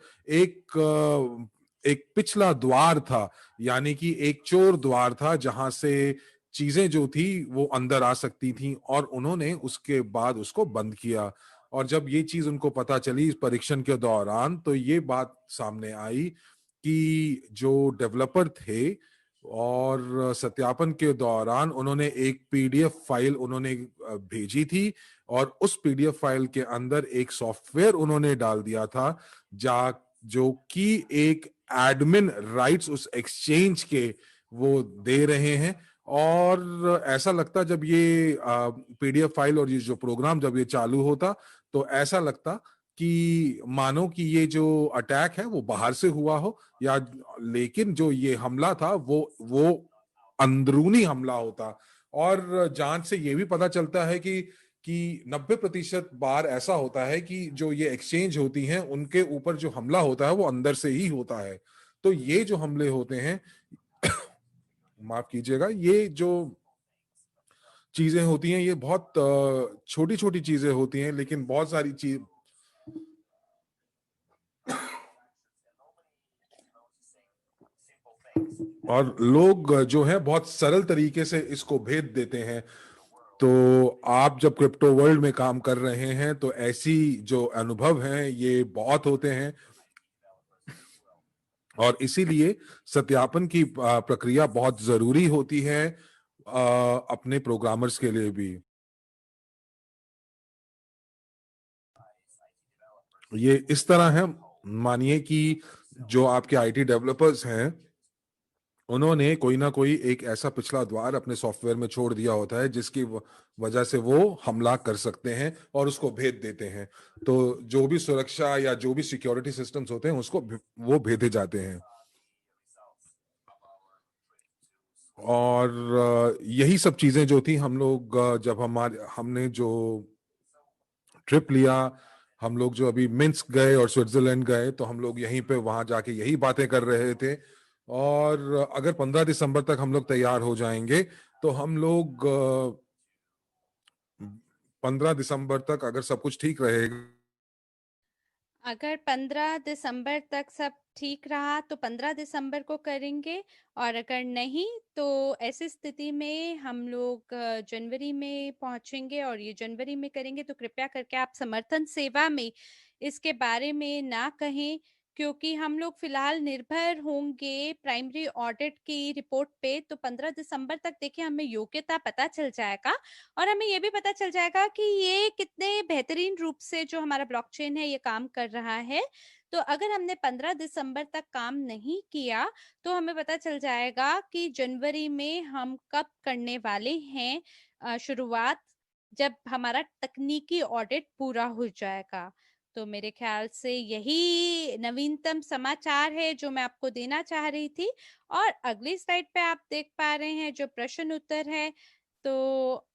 एक पिछला द्वार था, यानी कि एक चोर द्वार था जहां से चीजें जो थी वो अंदर आ सकती थी, और उन्होंने उसके बाद उसको बंद किया। और जब ये चीज उनको पता चली इस परीक्षण के दौरान, तो ये बात सामने आई कि जो डेवलपर थे और सत्यापन के दौरान उन्होंने एक पीडीएफ फाइल उन्होंने भेजी थी और उस पीडीएफ फाइल के अंदर एक सॉफ्टवेयर उन्होंने डाल दिया था जा जो कि एक एडमिन राइट्स उस एक्सचेंज के वो दे रहे हैं। और ऐसा लगता जब ये पीडीएफ फाइल और ये जो प्रोग्राम जब ये चालू होता तो ऐसा लगता कि मानो कि ये जो अटैक है वो बाहर से हुआ हो, या लेकिन जो ये हमला था वो अंदरूनी हमला होता। और जांच से ये भी पता चलता है कि 90% बार ऐसा होता है कि जो ये एक्सचेंज होती हैं उनके ऊपर जो हमला होता है वो अंदर से ही होता है। तो ये जो हमले होते हैं माफ कीजिएगा, ये जो चीजें होती हैं ये बहुत छोटी छोटी चीजें होती हैं, लेकिन बहुत सारी चीज और लोग जो है बहुत सरल तरीके से इसको भेद देते हैं। तो आप जब क्रिप्टो वर्ल्ड में काम कर रहे हैं तो ऐसी जो अनुभव हैं ये बहुत होते हैं, और इसीलिए सत्यापन की प्रक्रिया बहुत जरूरी होती है अपने प्रोग्रामर्स के लिए भी। ये इस तरह है, मानिए कि जो आपके आईटी डेवलपर्स हैं उन्होंने कोई ना कोई एक ऐसा पिछला द्वार अपने सॉफ्टवेयर में छोड़ दिया होता है जिसकी वजह से वो हमला कर सकते हैं और उसको भेद देते हैं। तो जो भी सुरक्षा या जो भी सिक्योरिटी सिस्टम्स होते हैं उसको वो भेदे जाते हैं। और यही सब चीजें जो थी हम लोग जब हमने जो ट्रिप लिया, हम लोग जो अभी मिन्स्क गए और स्विट्जरलैंड गए तो हम लोग यहीं पे वहां जाके यही बातें कर रहे थे। और अगर 15 दिसंबर तक हम लोग तैयार हो जाएंगे तो हम लोग 15 दिसंबर तक अगर सब कुछ ठीक रहेगा। अगर 15 दिसंबर तक सब ठीक रहा तो 15 दिसंबर को करेंगे, और अगर नहीं तो ऐसी स्थिति में हम लोग जनवरी में पहुंचेंगे और ये जनवरी में करेंगे। तो कृपया करके आप समर्थन सेवा में इसके बारे में ना कहें, क्योंकि हम लोग फिलहाल निर्भर होंगे प्राइमरी ऑडिट की रिपोर्ट पे। तो 15 दिसंबर तक देखिए हमें योग्यता पता चल जाएगा, और हमें ये भी पता चल जाएगा कि ये कितने बेहतरीन रूप से जो हमारा ब्लॉकचेन है ये काम कर रहा है। तो अगर हमने 15 दिसंबर तक काम नहीं किया तो हमें पता चल जाएगा कि जनवरी में हम कब करने वाले हैं शुरुआत, जब हमारा तकनीकी ऑडिट पूरा हो जाएगा। तो मेरे ख्याल से यही नवीनतम समाचार है जो मैं आपको देना चाह रही थी। और अगली स्लाइड पे आप देख पा रहे हैं जो प्रश्न उत्तर है। तो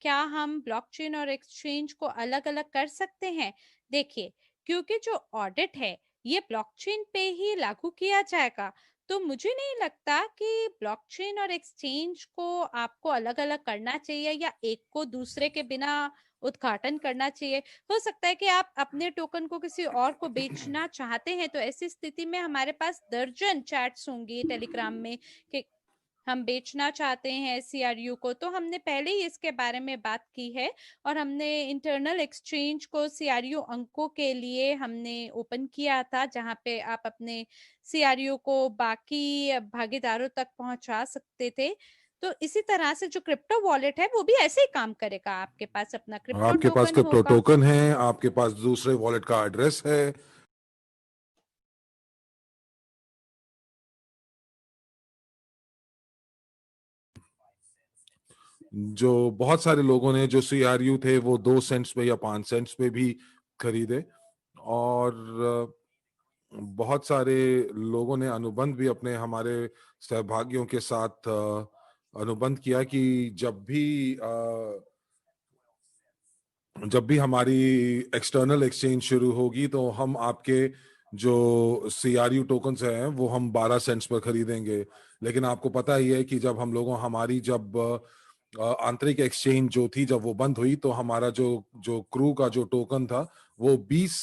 क्या हम ब्लॉकचेन और एक्सचेंज को अलग-अलग कर सकते हैं? देखिए, क्योंकि जो ऑडिट है, ये ब्लॉकचेन पे ही लागू किया जाएगा, तो मुझे नहीं लगता कि ब्लॉकचेन और एक्सचेंज को आपको अलग-अलग करना चाहिए या एक को दूसरे के बिना उद्घाटन करना चाहिए। हो सकता है कि आप अपने टोकन को किसी और को बेचना चाहते हैं, तो ऐसी स्थिति में हमारे पास दर्जन चैट्स होंगी टेलीग्राम में कि हम बेचना चाहते हैं सीआरयू को। तो हमने पहले ही इसके बारे में बात की है, और हमने इंटरनल एक्सचेंज को सीआरयू अंकों के लिए हमने ओपन किया था, जहां पे आप अपने सीआरयू को बाकी भागीदारों तक पहुंचा सकते थे। तो इसी तरह से जो क्रिप्टो वॉलेट है वो भी ऐसे ही काम करेगा। आपके पास अपना क्रिप्टो आपके पास टोकन क्रिप्टो होगा। टोकन है, आपके पास दूसरे वॉलेट का एड्रेस है। जो बहुत सारे लोगों ने जो सीआरयू थे वो 2 सेंट्स पे या 5 सेंट्स पे भी खरीदे। और बहुत सारे लोगों ने अनुबंध भी अपने हमारे सहभागियों के साथ अनुबंध किया कि जब भी हमारी एक्सटर्नल एक्सचेंज शुरू होगी तो हम आपके जो सीआरयू टोकन्स हैं वो हम 12 सेंट्स पर खरीदेंगे। लेकिन आपको पता ही है कि जब हम लोगों हमारी जब आंतरिक एक्सचेंज जो थी जब वो बंद हुई तो हमारा जो जो क्रू का जो टोकन था वो 20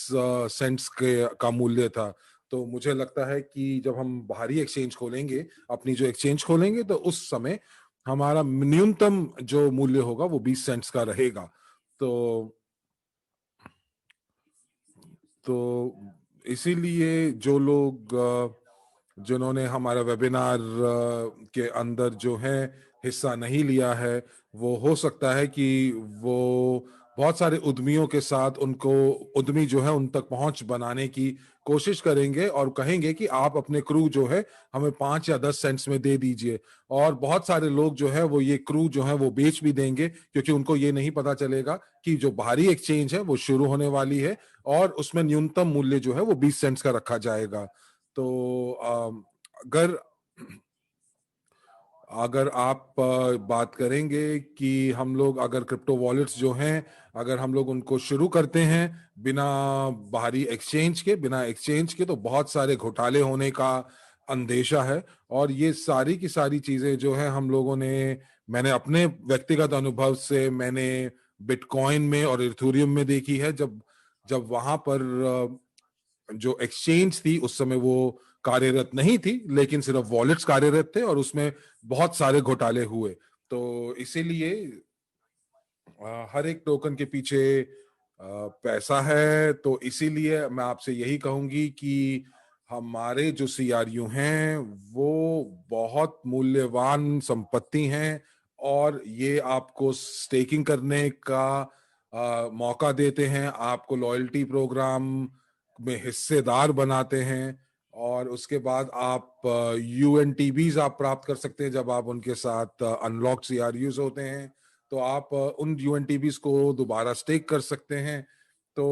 सेंट्स के का मूल्य था। तो मुझे लगता है कि जब हम बाहरी एक्सचेंज खोलेंगे, अपनी जो एक्सचेंज खोलेंगे, तो उस समय हमारा न्यूनतम जो मूल्य होगा वो 20 सेंट्स का रहेगा। तो तो इसीलिए जो लोग जिन्होंने हमारा वेबिनार के अंदर जो है हिस्सा नहीं लिया है, वो हो सकता है कि वो बहुत सारे उद्यमियों के साथ उनको उद्यमी जो है उन तक पहुंच बनाने की कोशिश करेंगे और कहेंगे कि आप अपने क्रू जो है हमें 5 या 10 सेंट्स में दे दीजिए। और बहुत सारे लोग जो है वो ये क्रू जो है वो बेच भी देंगे, क्योंकि उनको ये नहीं पता चलेगा कि जो बाहरी एक्सचेंज है वो शुरू होने वाली है और उसमें न्यूनतम मूल्य जो है वो 20 सेंट्स का रखा जाएगा। तो अगर अगर आप बात करेंगे कि हम लोग अगर क्रिप्टो वॉलेट्स जो हैं, अगर हम लोग उनको शुरू करते हैं बिना बाहरी एक्सचेंज के, बिना एक्सचेंज के, तो बहुत सारे घोटाले होने का अंदेशा है। और ये सारी की सारी चीजें जो है हम लोगों ने, मैंने अपने व्यक्तिगत अनुभव से मैंने बिटकॉइन में और इथेरियम में देखी है। जब जब वहां पर जो एक्सचेंज थी उस समय वो कार्यरत नहीं थी, लेकिन सिर्फ वॉलेट्स कार्यरत थे और उसमें बहुत सारे घोटाले हुए। तो इसीलिए हर एक टोकन के पीछे पैसा है। तो इसीलिए मैं आपसे यही कहूंगी कि हमारे जो सीआरयू हैं वो बहुत मूल्यवान संपत्ति हैं, और ये आपको स्टेकिंग करने का मौका देते हैं, आपको लॉयल्टी प्रोग्राम में हिस्सेदार बनाते हैं। और उसके बाद आप यूएनटीबीज आप प्राप्त कर सकते हैं जब आप उनके साथ अनलॉक सीआरयूज होते हैं। तो आप उन यूएनटीबीज को दोबारा स्टेक कर सकते हैं। तो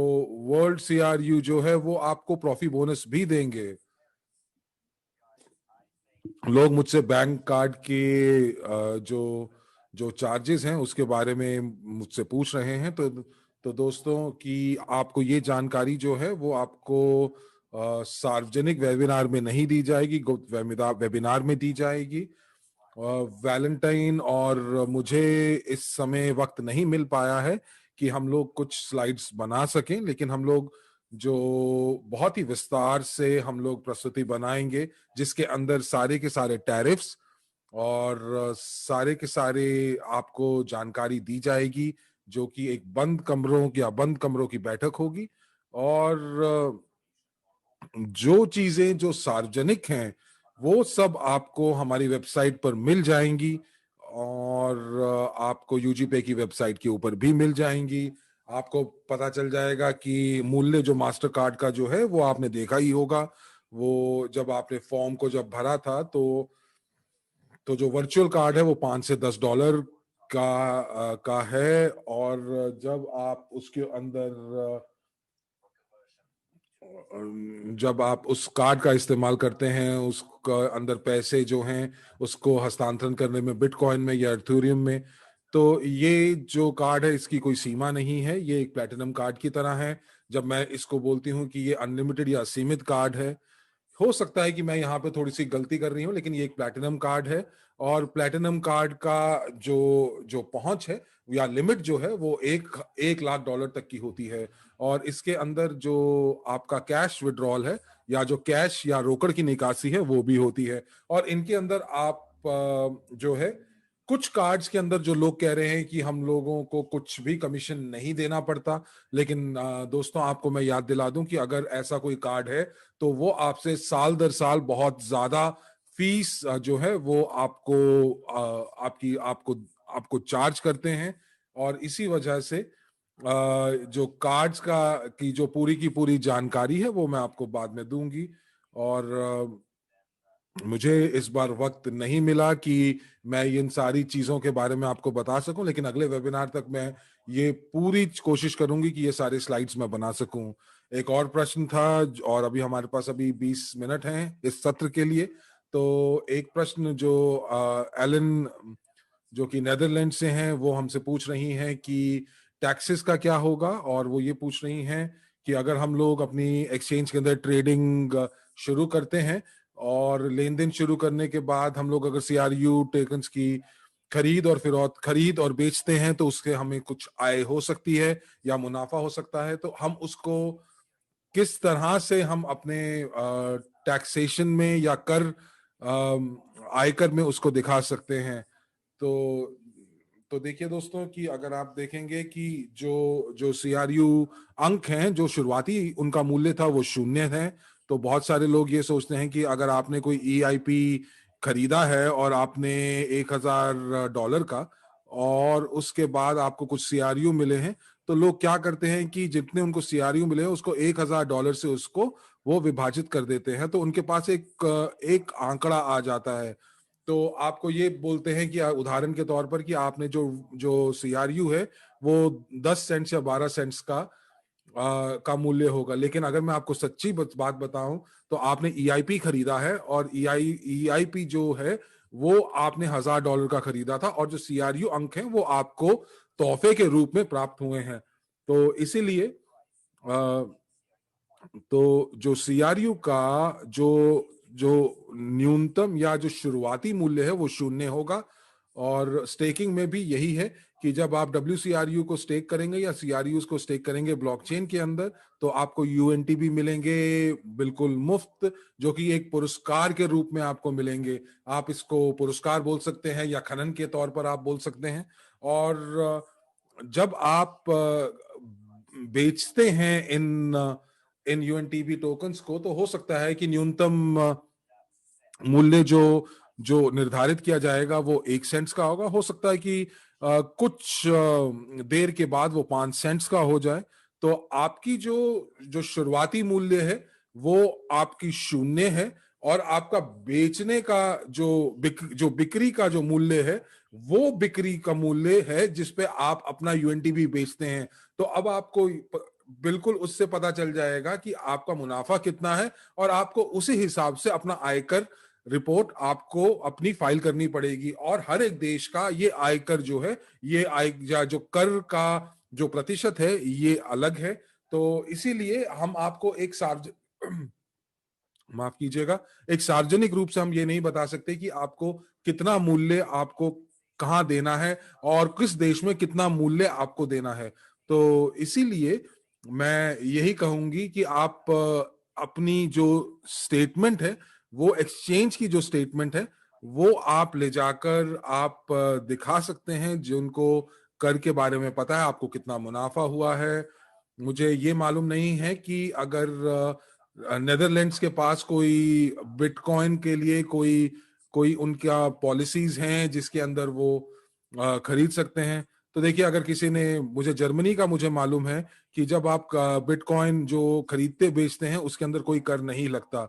वर्ल्ड सीआरयू जो है वो आपको प्रॉफी बोनस भी देंगे। लोग मुझसे बैंक कार्ड के जो जो चार्जेस हैं उसके बारे में मुझसे पूछ रहे हैं। तो दोस्तों कि आपको ये जानकारी जो है वो आपको सार्वजनिक वेबिनार में नहीं दी जाएगी, गुप्त वेबिनार में दी जाएगी। वैलेंटाइन और मुझे इस समय वक्त नहीं मिल पाया है कि हम लोग कुछ स्लाइड्स बना सकें, लेकिन हम लोग जो बहुत ही विस्तार से हम लोग प्रस्तुति बनाएंगे जिसके अंदर सारे के सारे टैरिफ्स और सारे के सारे आपको जानकारी दी जाएगी, जो कि एक बंद कमरों की बैठक होगी। और जो चीजें जो सार्वजनिक हैं वो सब आपको हमारी वेबसाइट पर मिल जाएंगी, और आपको यूजीपे की वेबसाइट के ऊपर भी मिल जाएंगी। आपको पता चल जाएगा कि मूल्य जो मास्टर कार्ड का जो है वो आपने देखा ही होगा। वो जब आपने फॉर्म को जब भरा था तो जो वर्चुअल कार्ड है वो $5 से $10 का है। और जब आप उसके अंदर जब आप उस कार्ड का इस्तेमाल करते हैं, उसका अंदर पैसे जो हैं उसको हस्तांतरण करने में बिटकॉइन में या इथेरियम में, तो ये जो कार्ड है इसकी कोई सीमा नहीं है, ये एक प्लैटिनम कार्ड की तरह है। जब मैं इसको बोलती हूँ कि ये अनलिमिटेड या असीमित कार्ड है, हो सकता है कि मैं यहाँ पे थोड़ी सी गलती कर रही हूँ, लेकिन ये एक प्लैटिनम कार्ड है। और प्लैटिनम कार्ड का जो जो पहुंच है या लिमिट जो है वो 1 लाख डॉलर तक की होती है। और इसके अंदर जो आपका कैश विड्रॉल है या जो कैश या रोकड़ की निकासी है वो भी होती है। और इनके अंदर आप जो है कुछ कार्ड्स के अंदर जो लोग कह रहे हैं कि हम लोगों को कुछ भी कमीशन नहीं देना पड़ता, लेकिन दोस्तों आपको मैं याद दिला दूं कि अगर ऐसा कोई कार्ड है तो वो आपसे साल दर साल बहुत ज्यादा फीस जो है वो आपको आपको चार्ज करते हैं। और इसी वजह से जो कार्ड्स का की जो पूरी की पूरी जानकारी है वो मैं आपको बाद में दूंगी। और मुझे इस बार वक्त नहीं मिला कि मैं इन सारी चीजों के बारे में आपको बता सकूं, लेकिन अगले वेबिनार तक मैं ये पूरी कोशिश करूंगी कि ये सारे स्लाइड्स मैं बना सकूं। एक और प्रश्न था, और अभी हमारे पास अभी 20 मिनट हैं इस सत्र के लिए। तो एक प्रश्न जो एलन जो कि नेदरलैंड से हैं वो हमसे पूछ रही हैं कि टैक्सेस का क्या होगा। और वो ये पूछ रही हैं कि अगर हम लोग अपनी एक्सचेंज के अंदर ट्रेडिंग शुरू करते हैं और लेन देन शुरू करने के बाद हम लोग अगर सीआरयू टोकन्स की खरीद और बेचते हैं तो उसके हमें कुछ आय हो सकती है या मुनाफा हो सकता है, तो हम उसको किस तरह से हम अपने टैक्सेशन में या आयकर में उसको दिखा सकते हैं। तो तो देखिए दोस्तों कि अगर आप देखेंगे कि जो जो सीआरयू अंक हैं, जो शुरुआती उनका मूल्य था वो 0 है। तो बहुत सारे लोग ये सोचते हैं कि अगर आपने कोई EIP खरीदा है और आपने $1,000 का, और उसके बाद आपको कुछ CRU मिले हैं, तो लोग क्या करते हैं कि जितने उनको CRU मिले हैं उसको $1,000 से उसको वो विभाजित कर देते हैं, तो उनके पास एक आंकड़ा आ जाता है। तो आपको ये बोलते हैं कि उदाहरण के तौर पर कि आपने जो जो CRU है वो 10 सेंट्स या 12 सेंट्स का मूल्य होगा, लेकिन अगर मैं आपको सच्ची बात बताऊं तो आपने EIP खरीदा है, और EIP जो है वो आपने $1,000 का खरीदा था, और जो CRU अंक हैं वो आपको तोहफे के रूप में प्राप्त हुए हैं। तो इसीलिए तो जो CRU का जो जो न्यूनतम या जो शुरुआती मूल्य है वो 0 होगा, और स्टेकिंग में भी यही है कि जब आप WCRU को स्टेक करेंगे या CRUs को स्टेक करेंगे ब्लॉकचेन के अंदर, तो आपको UNTB मिलेंगे बिल्कुल मुफ्त, जो कि एक पुरस्कार के रूप में आपको मिलेंगे। आप इसको पुरस्कार बोल सकते हैं या खनन के तौर पर आप बोल सकते हैं। और जब आप बेचते हैं इन UNTB टोकन्स को, तो हो सकता है कि न्यूनतम मूल्य जो जो निर्धारित किया जाएगा वो 1 सेंट्स का होगा। हो सकता है कि कुछ देर के बाद वो 5 सेंट्स का हो जाए। तो आपकी जो जो शुरुआती मूल्य है वो आपकी 0 है, और आपका बेचने का जो बिक्री का जो मूल्य है वो बिक्री का मूल्य है जिसपे आप अपना UNTB बेचते हैं। तो अब आपको बिल्कुल उससे पता चल जाएगा कि आपका मुनाफा कितना है, और आपको उसी हिसाब से अपना आयकर रिपोर्ट आपको अपनी फाइल करनी पड़ेगी। और हर एक देश का ये आयकर जो है, ये आय या जो कर का जो प्रतिशत है ये अलग है। तो इसीलिए हम आपको माफ कीजिएगा, एक सार्वजनिक रूप से हम ये नहीं बता सकते कि आपको कितना मूल्य आपको कहाँ देना है और किस देश में कितना मूल्य आपको देना है। तो इसीलिए मैं यही कहूंगी कि आप अपनी जो स्टेटमेंट है, वो एक्सचेंज की जो स्टेटमेंट है, वो आप ले जाकर आप दिखा सकते हैं, जिनको कर के बारे में पता है, आपको कितना मुनाफा हुआ है। मुझे ये मालूम नहीं है कि अगर नेदरलैंड्स के पास कोई बिटकॉइन के लिए कोई कोई उनका पॉलिसीज हैं जिसके अंदर वो खरीद सकते हैं। तो देखिए, अगर किसी ने मुझे मालूम है कि जब आप बिटकॉइन जो खरीदते बेचते हैं उसके अंदर कोई कर नहीं लगता।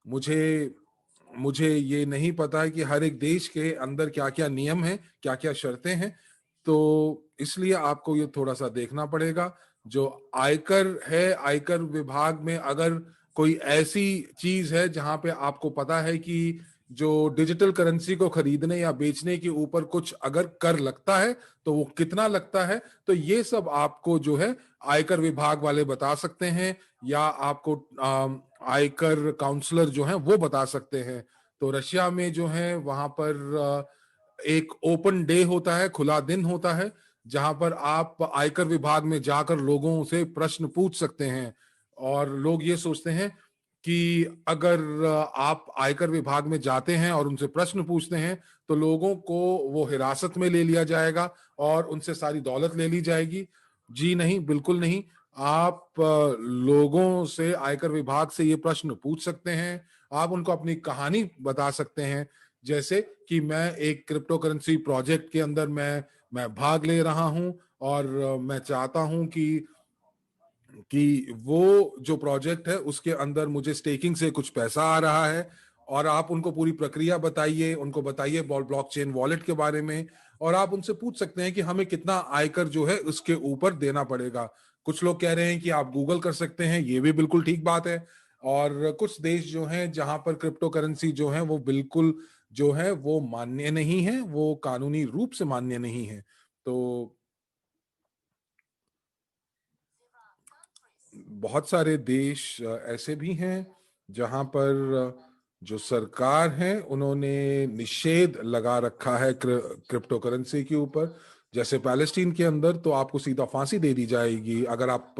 मुझे मुझे ये नहीं पता है कि हर एक देश के अंदर क्या क्या नियम है, क्या क्या शर्तें हैं। तो इसलिए आपको ये थोड़ा सा देखना पड़ेगा। जो आयकर है, आयकर विभाग में अगर कोई ऐसी चीज है जहां पे आपको पता है कि जो डिजिटल करेंसी को खरीदने या बेचने के ऊपर कुछ अगर कर लगता है तो वो कितना लगता है, तो ये सब आपको जो है आयकर विभाग वाले बता सकते हैं, या आपको आयकर काउंसलर जो हैं वो बता सकते हैं। तो रशिया में जो है वहां पर एक ओपन डे होता है, खुला दिन होता है, जहां पर आप आयकर विभाग में जाकर लोगों से प्रश्न पूछ सकते हैं। और लोग ये सोचते हैं कि अगर आप आयकर विभाग में जाते हैं और उनसे प्रश्न पूछते हैं तो लोगों को वो हिरासत में ले लिया जाएगा और उनसे सारी दौलत ले ली जाएगी। जी नहीं, बिल्कुल नहीं। आप लोगों से, आयकर विभाग से ये प्रश्न पूछ सकते हैं। आप उनको अपनी कहानी बता सकते हैं, जैसे कि मैं एक क्रिप्टो करेंसी प्रोजेक्ट के अंदर मैं भाग ले रहा हूं, और मैं चाहता हूं कि वो जो प्रोजेक्ट है उसके अंदर मुझे स्टेकिंग से कुछ पैसा आ रहा है। और आप उनको पूरी प्रक्रिया बताइए, उनको बताइए ब्लॉकचेन वॉलेट के बारे में, और आप उनसे पूछ सकते हैं कि हमें कितना आयकर जो है उसके ऊपर देना पड़ेगा। कुछ लोग कह रहे हैं कि आप गूगल कर सकते हैं, ये भी बिल्कुल ठीक बात है। और कुछ देश जो हैं जहां पर क्रिप्टो करेंसी जो है वो बिल्कुल जो है वो मान्य नहीं है, वो कानूनी रूप से मान्य नहीं है। तो बहुत सारे देश ऐसे भी हैं जहां पर जो सरकार है उन्होंने निषेध लगा रखा है क्रिप्टो करेंसी के ऊपर। जैसे पैलेस्टीन के अंदर तो आपको सीधा फांसी दे दी जाएगी अगर आप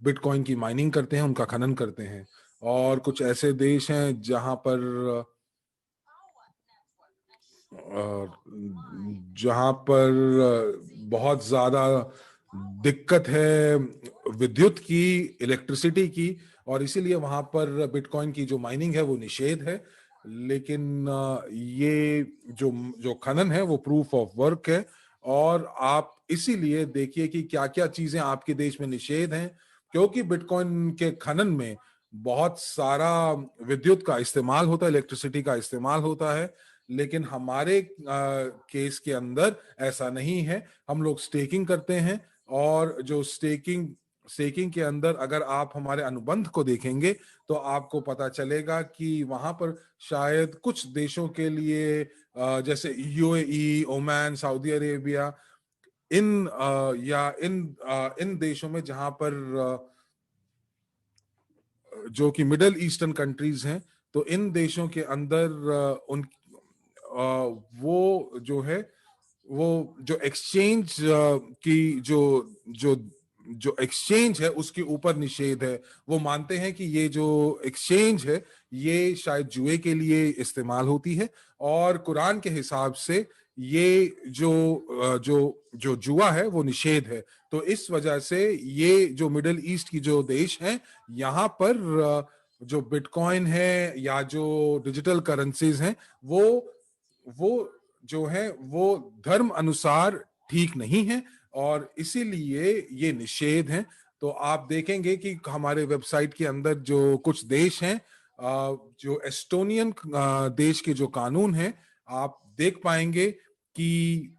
बिटकॉइन की माइनिंग करते हैं, उनका खनन करते हैं। और कुछ ऐसे देश हैं अ, जहां पर बहुत ज्यादा दिक्कत है विद्युत की, इलेक्ट्रिसिटी की, और इसीलिए वहां पर बिटकॉइन की जो माइनिंग है वो निषेध है। लेकिन ये जो जो खनन है वो प्रूफ ऑफ वर्क है। और आप इसीलिए देखिए कि क्या क्या चीजें आपके देश में निषेध हैं, क्योंकि बिटकॉइन के खनन में बहुत सारा विद्युत का इस्तेमाल होता है, इलेक्ट्रिसिटी का इस्तेमाल होता है। लेकिन हमारे केस के अंदर ऐसा नहीं है। हम लोग स्टेकिंग करते हैं, और जो स्टेकिंग स्टेकिंग के अंदर अगर आप हमारे अनुबंध को देखेंगे तो आपको पता चलेगा कि वहां पर शायद कुछ देशों के लिए जैसे यूएई, ओमान, सऊदी अरेबिया, इन देशों में जहां पर जो कि मिडल ईस्टर्न कंट्रीज हैं, तो इन देशों के अंदर वो जो है, वो जो एक्सचेंज की जो जो जो एक्सचेंज है उसके ऊपर निषेध है। वो मानते हैं कि ये जो एक्सचेंज है ये शायद जुए के लिए इस्तेमाल होती है, और कुरान के हिसाब से ये जो जुआ है वो निषेध है। तो इस वजह से ये जो मिडिल ईस्ट की जो देश हैं, यहाँ पर जो बिटकॉइन है या जो डिजिटल करेंसीज हैं, वो जो है वो धर्म अनुसार ठीक नहीं है, और इसीलिए ये निषेध है। तो आप देखेंगे कि हमारे वेबसाइट के अंदर जो कुछ देश हैं, जो एस्टोनियन देश के जो कानून हैं, आप देख पाएंगे कि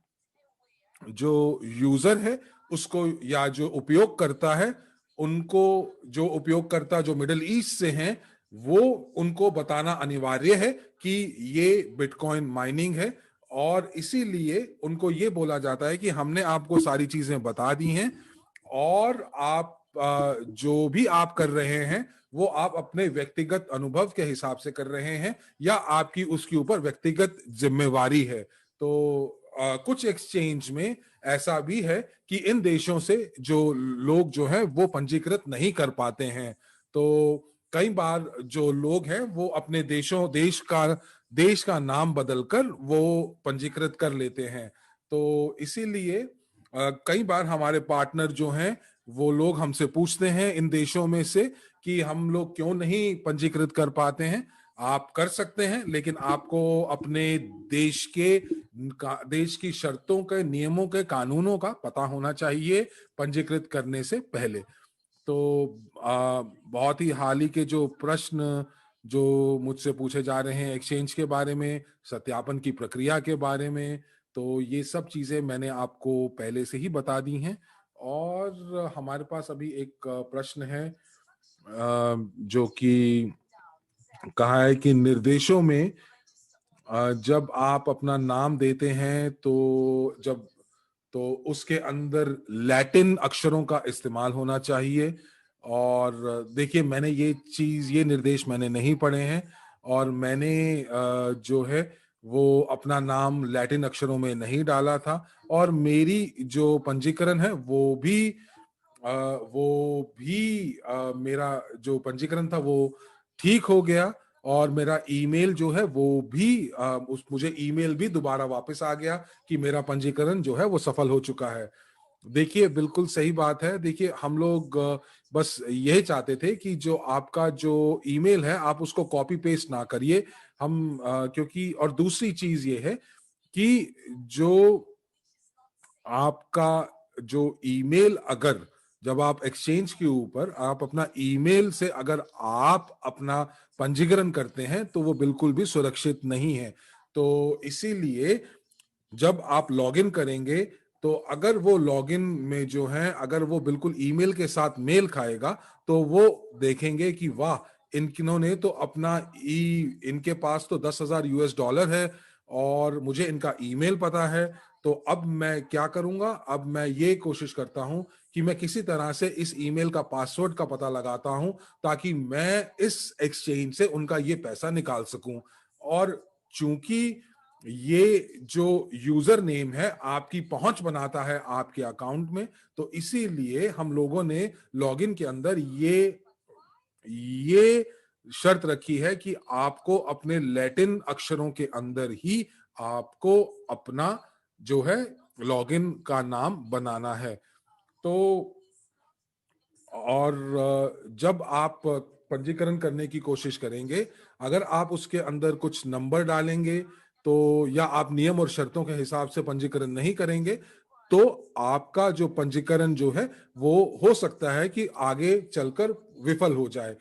जो यूजर है उसको, या जो उपयोग करता है उनको, जो उपयोगकर्ता जो मिडिल ईस्ट से हैं, वो उनको बताना अनिवार्य है कि ये बिटकॉइन माइनिंग है। और इसीलिए उनको ये बोला जाता है कि हमने आपको सारी चीजें बता दी हैं, और आप जो भी आप कर रहे हैं वो आप अपने व्यक्तिगत अनुभव के हिसाब से कर रहे हैं, या आपकी उसके ऊपर व्यक्तिगत जिम्मेवारी है। तो कुछ एक्सचेंज में ऐसा भी है कि इन देशों से जो लोग जो हैं वो पंजीकृत नहीं कर पाते हैं। तो कई बार जो लोग हैं वो अपने देश का नाम बदलकर वो पंजीकृत कर लेते हैं। तो इसीलिए कई बार हमारे पार्टनर जो हैं वो लोग हमसे पूछते हैं इन देशों में से कि हम लोग क्यों नहीं पंजीकृत कर पाते हैं। आप कर सकते हैं, लेकिन आपको अपने देश के देश की शर्तों के, नियमों के, कानूनों का पता होना चाहिए पंजीकृत करने से पहले। तो बहुत ही हाल ही के जो प्रश्न जो मुझसे पूछे जा रहे हैं एक्सचेंज के बारे में, सत्यापन की प्रक्रिया के बारे में, तो ये सब चीजें मैंने आपको पहले से ही बता दी हैं। और हमारे पास अभी एक प्रश्न है जो कि कहा है कि निर्देशों में जब आप अपना नाम देते हैं तो उसके अंदर लैटिन अक्षरों का इस्तेमाल होना चाहिए। और देखिए, मैंने ये निर्देश मैंने नहीं पढ़े हैं, और मैंने जो है वो अपना नाम लैटिन अक्षरों में नहीं डाला था। और मेरी जो पंजीकरण है मेरा जो पंजीकरण था वो ठीक हो गया, और मेरा ईमेल जो है वो भी मुझे ईमेल भी दोबारा वापस आ गया कि मेरा पंजीकरण जो है वो सफल हो चुका है। देखिए, बिल्कुल सही बात है। देखिए, हम लोग बस यही चाहते थे कि जो आपका जो ईमेल है आप उसको कॉपी पेस्ट ना करिए। क्योंकि और दूसरी चीज ये है कि जो आपका जो ईमेल, अगर जब आप एक्सचेंज के ऊपर आप अपना ईमेल से अगर आप अपना पंजीकरण करते हैं तो वो बिल्कुल भी सुरक्षित नहीं है। तो इसीलिए जब आप लॉगिन करेंगे तो अगर वो लॉगिन में जो है अगर वो बिल्कुल ईमेल के साथ मेल खाएगा, तो वो देखेंगे कि वाह, इन्होंने तो इनके पास तो $10,000 है, और मुझे इनका ईमेल पता है। तो अब मैं क्या करूंगा, अब मैं ये कोशिश करता हूं कि मैं किसी तरह से इस ईमेल का पासवर्ड का पता लगाता हूं, ताकि मैं इस एक्सचेंज से उनका ये पैसा निकाल सकूं। और चूंकि ये जो यूजर नेम है आपकी पहुंच बनाता है आपके अकाउंट में, तो इसीलिए हम लोगों ने लॉगिन के अंदर ये शर्त रखी है कि आपको अपने लैटिन अक्षरों के अंदर ही आपको अपना जो है लॉगिन का नाम बनाना है। तो और जब आप पंजीकरण करने की कोशिश करेंगे, अगर आप उसके अंदर कुछ नंबर डालेंगे तो, या आप नियम और शर्तों के हिसाब से पंजीकरण नहीं करेंगे, तो आपका जो पंजीकरण जो है वो हो सकता है कि आगे चलकर विफल हो जाए।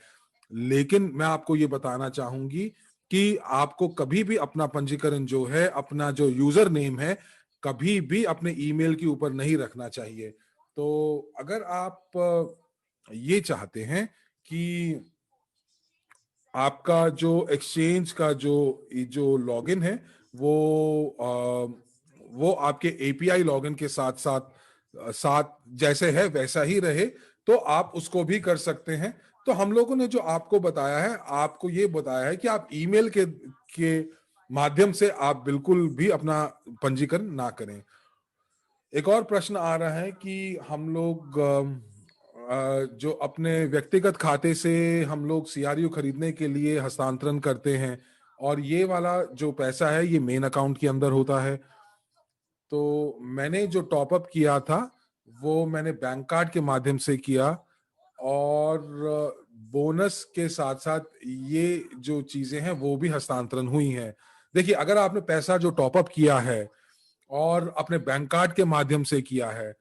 लेकिन मैं आपको ये बताना चाहूंगी कि आपको कभी भी अपना पंजीकरण जो है, अपना जो यूजर नेम है, कभी भी अपने ईमेल के ऊपर नहीं रखना चाहिए। तो अगर आप ये चाहते हैं कि आपका जो एक्सचेंज का जो लॉगिन है वो वो आपके एपीआई लॉगिन के साथ साथ साथ जैसे है वैसा ही रहे, तो आप उसको भी कर सकते हैं। तो हम लोगों ने जो आपको बताया है, आपको ये बताया है कि आप ईमेल के माध्यम से आप बिल्कुल भी अपना पंजीकरण ना करें। एक और प्रश्न आ रहा है कि हम लोग जो अपने व्यक्तिगत खाते से हम लोग सीआरयू खरीदने के लिए हस्तांतरण करते हैं, और ये वाला जो पैसा है ये मेन अकाउंट के अंदर होता है। तो मैंने जो टॉपअप किया था वो मैंने बैंक कार्ड के माध्यम से किया, और बोनस के साथ साथ ये जो चीजें हैं वो भी हस्तांतरण हुई हैं। देखिए, अगर आपने पैसा जो टॉपअप किया है और अपने बैंक कार्ड के माध्यम से किया है,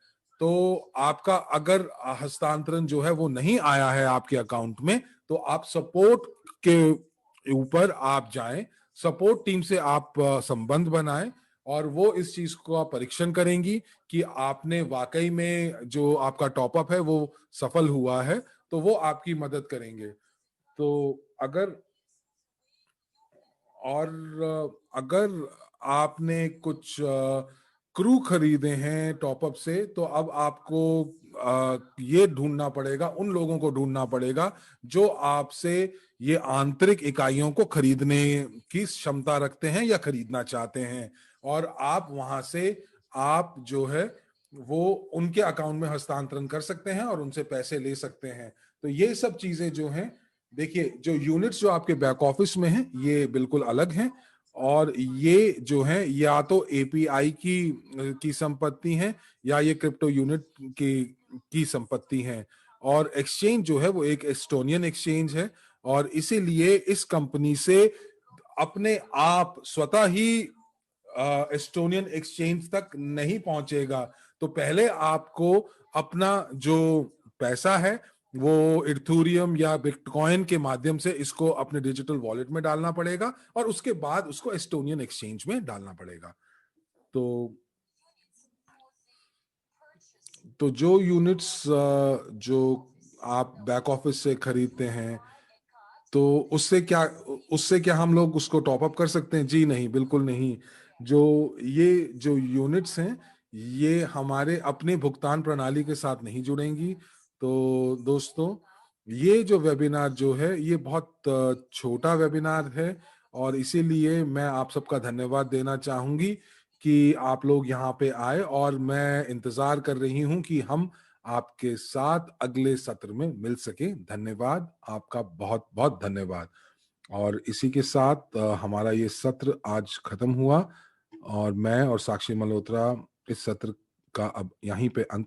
तो आपका अगर हस्तांतरण जो है वो नहीं आया है आपके अकाउंट में, तो आप सपोर्ट के ऊपर आप जाएं, सपोर्ट टीम से आप संबंध बनाएं, और वो इस चीज को आप परीक्षण करेंगी कि आपने वाकई में जो आपका टॉपअप है वो सफल हुआ है, तो वो आपकी मदद करेंगे। तो अगर और अगर आपने कुछ क्रू खरीदे हैं टॉपअप से, तो अब आपको ये ढूंढना पड़ेगा, उन लोगों को ढूंढना पड़ेगा जो आपसे ये आंतरिक इकाइयों को खरीदने की क्षमता रखते हैं या खरीदना चाहते हैं, और आप वहां से आप जो है वो उनके अकाउंट में हस्तांतरण कर सकते हैं और उनसे पैसे ले सकते हैं। तो ये सब चीजें जो हैं, देखिए, जो यूनिट्स जो आपके बैक ऑफिस में हैं ये बिल्कुल अलग हैं, और ये जो है या तो एपीआई की संपत्ति है, या ये क्रिप्टो यूनिट की संपत्ति है। और एक्सचेंज जो है वो एक एस्टोनियन एक्सचेंज है, और इसीलिए इस कंपनी से अपने आप स्वतः ही एस्टोनियन एक्सचेंज तक नहीं पहुंचेगा। तो पहले आपको अपना जो पैसा है वो इथेरियम या बिटकॉइन के माध्यम से इसको अपने डिजिटल वॉलेट में डालना पड़ेगा, और उसके बाद उसको एस्टोनियन एक्सचेंज में डालना पड़ेगा। तो जो यूनिट्स जो आप बैक ऑफिस से खरीदते हैं, तो उससे क्या हम लोग उसको टॉप अप कर सकते हैं? जी नहीं, बिल्कुल नहीं। जो ये जो यूनिट्स हैं ये हमारे अपने भुगतान प्रणाली के साथ नहीं जुड़ेंगी। तो दोस्तों, ये जो वेबिनार जो है ये बहुत छोटा वेबिनार है, और इसीलिए मैं आप सबका धन्यवाद देना चाहूंगी कि आप लोग यहाँ पे आए, और मैं इंतजार कर रही हूँ कि हम आपके साथ अगले सत्र में मिल सके। धन्यवाद, आपका बहुत बहुत धन्यवाद। और इसी के साथ हमारा ये सत्र आज खत्म हुआ, और मैं और साक्षी मल्होत्रा इस सत्र का अब यहीं पे अंत